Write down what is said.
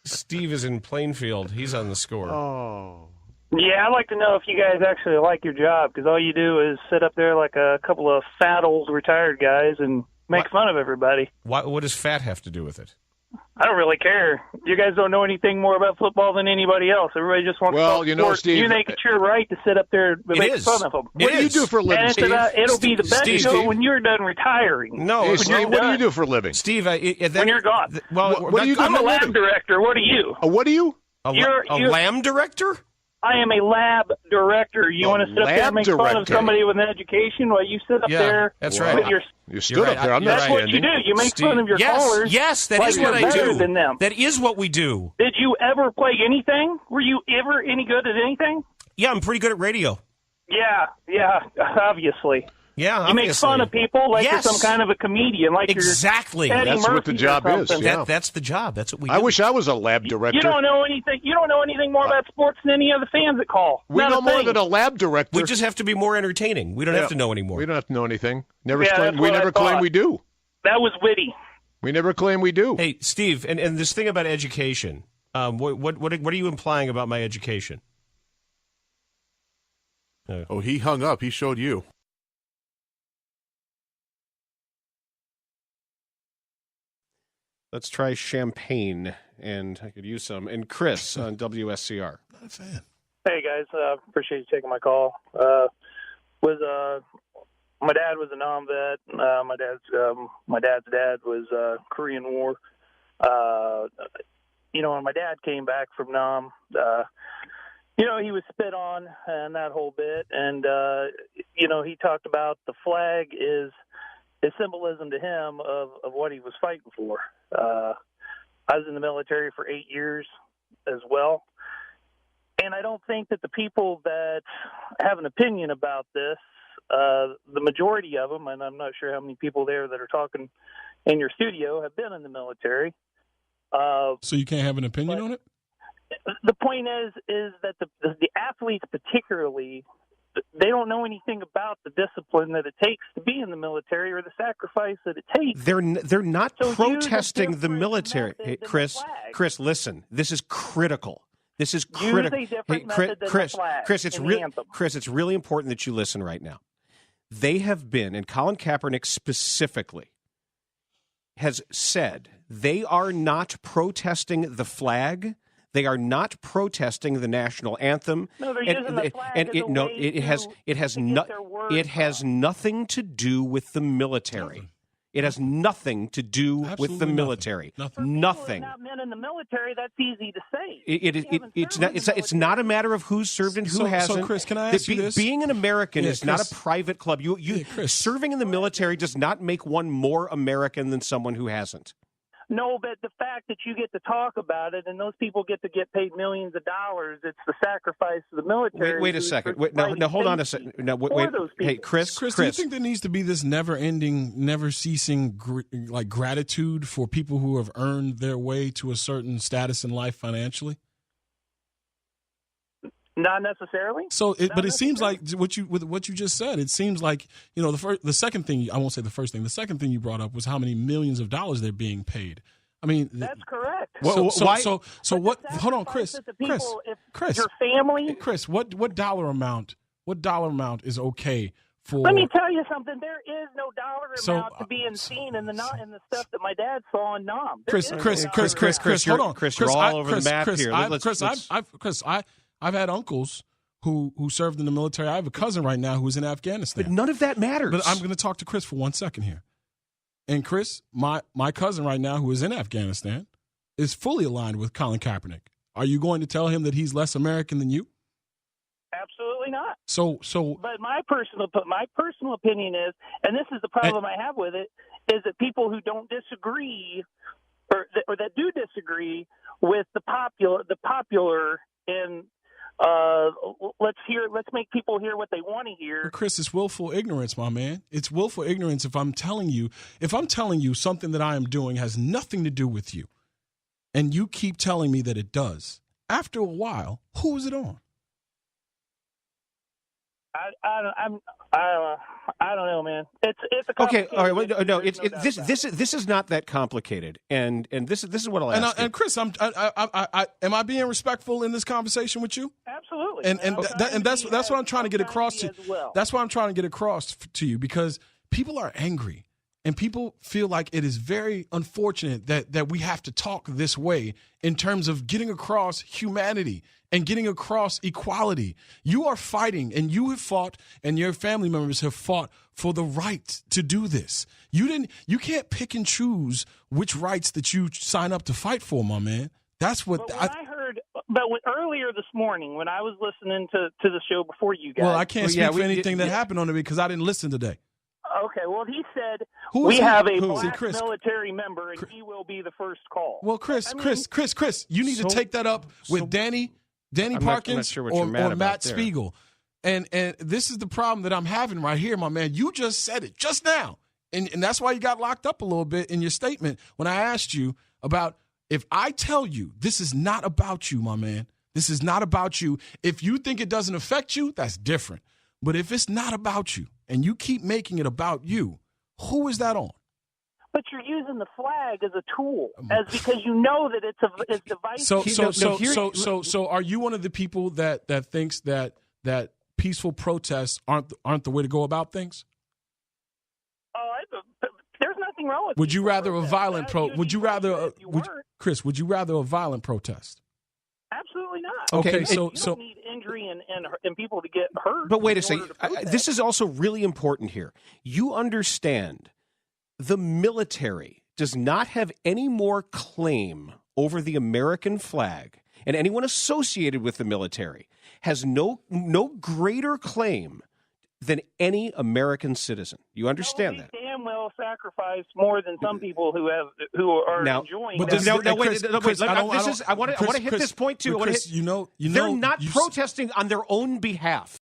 Steve is in Plainfield. He's on the score. Oh. Yeah, I'd like to know if you guys actually like your job, because all you do is sit up there like a couple of fat old retired guys and make fun of everybody. What does fat have to do with it? I don't really care. You guys don't know anything more about football than anybody else. Everybody just wants to talk sports. Steve, you think it's your right to sit up there and make fun of them. What do you do for a living, Steve? It'll be the best show when you're done retiring. No, hey, Steve, what do you do for a living? Steve, when you're gone. What do you do? I'm a lab director. What are you? What are you? A lamb director? I am a lab director. You want to sit up there and make fun of somebody with an education while you sit up there? That's right. You stood up there. I'm not That's what you do. You make fun of your callers. Yes, that is what I do. Than them. That is what we do. Did you ever play anything? Were you ever any good at anything? Yeah, I'm pretty good at radio. Yeah, obviously. Yeah, you make fun of people like you're some kind of a comedian, like exactly. You're Eddie That's Murphy what the job is. Yeah. That's the job. That's what we do. I wish I was a lab director. You don't know anything. You don't know anything more about sports than any of the fans that call. We know more than a lab director. We just have to be more entertaining. We don't have to know anymore. We don't have to know anything. We never claim we do. That was witty. We never claim we do. Hey, Steve, and this thing about education. What are you implying about my education? Oh, he hung up. He showed you. Let's try Champaign, and I could use some. And Chris on WSCR. Not a fan. Hey guys, appreciate you taking my call. My dad was a Nam vet. My dad's dad was Korean War. When my dad came back from Nam, he was spit on and that whole bit. And he talked about the flag is symbolism to him of what he was fighting for. I was in the military for 8 years as well. And I don't think that the people that have an opinion about this, the majority of them, and I'm not sure how many people there that are talking in your studio, have been in the military. So you can't have an opinion on it? The point is that the athletes particularly, they don't know anything about the discipline that it takes to be in the military or the sacrifice that it takes. They're not protesting the military. Hey, Chris, listen. This is critical. This is critical. Hey, Chris, it's really important that you listen right now. They have been, and Colin Kaepernick specifically has said they are not protesting the flag. They are not protesting the national anthem. No, they're using the flag it has nothing to do with the military. It has nothing to do with the military. Nothing. Not men in the military. That's easy to say. It's not a matter of who's served and who hasn't. So, Chris, can I ask you this? Being an American is not a private club. Serving in the military does not make one more American than someone who hasn't. No, but the fact that you get to talk about it and those people get paid millions of dollars, it's the sacrifice of the military. Wait a second. Now, hold on a second. Now, wait. Hey, Chris, do you think there needs to be this never-ending, never-ceasing gratitude for people who have earned their way to a certain status in life financially? Not necessarily. But it seems like what you just said. It seems like the second thing. I won't say the first thing. The second thing you brought up was how many millions of dollars they're being paid. I mean, that's correct. So what? Hold on, Chris. Your family. Chris, what dollar amount? What dollar amount is okay for? Let me tell you something. There is no dollar amount to being seen in the stuff that my dad saw in Nam. Chris, hold on. Chris, you're all over the map here. I've had uncles who served in the military. I have a cousin right now who's in Afghanistan. But none of that matters. But I'm going to talk to Chris for 1 second here. And Chris, my cousin right now who is in Afghanistan is fully aligned with Colin Kaepernick. Are you going to tell him that he's less American than you? Absolutely not. But my personal opinion is, and this is the problem I have with it, is that people who don't disagree or that do disagree with the popular and let's make people hear what they want to hear. But Chris, it's willful ignorance, my man. It's willful ignorance if I'm telling you something that I am doing has nothing to do with you, and you keep telling me that it does. After a while, who is it on? I don't know, man. It's a okay. All right. Well, no, this is not that complicated, and this is what I'll ask. And Chris, am I being respectful in this conversation with you? Absolutely. And that's what I'm trying to get across to. That's what I'm trying to get across to you, because people are angry. And people feel like it is very unfortunate that we have to talk this way in terms of getting across humanity and getting across equality. You are fighting, and you have fought, and your family members have fought for the right to do this. You can't pick and choose which rights that you sign up to fight for, my man. That's what I heard. But earlier this morning, when I was listening to the show before you guys. Well, I can't speak for anything that happened on it because I didn't listen today. Okay, well, he said we have a black military member, and he will be the first call. Well, Chris, you need to take that up with Danny Parkins or Matt Spiegel. And this is the problem that I'm having right here, my man. You just said it just now. And that's why you got locked up a little bit in your statement when I asked you about, if I tell you this is not about you, my man, this is not about you. If you think it doesn't affect you, that's different. But if it's not about you and you keep making it about you, who is that on? But you're using the flag as a tool, because you know that it's divisive. So are you one of the people that thinks that peaceful protests aren't the way to go about things? There's nothing wrong with. Would you rather a violent Chris? Would you rather a violent protest? Absolutely not. Okay, you don't need injury and people to get hurt. But wait a second. This is also really important here. You understand the military does not have any more claim over the American flag, and anyone associated with the military has no greater claim than any American citizen. You understand that? Damn well sacrifice more than some people who are enjoying. But I want to hit this point too. Chris, they're not protesting on their own behalf.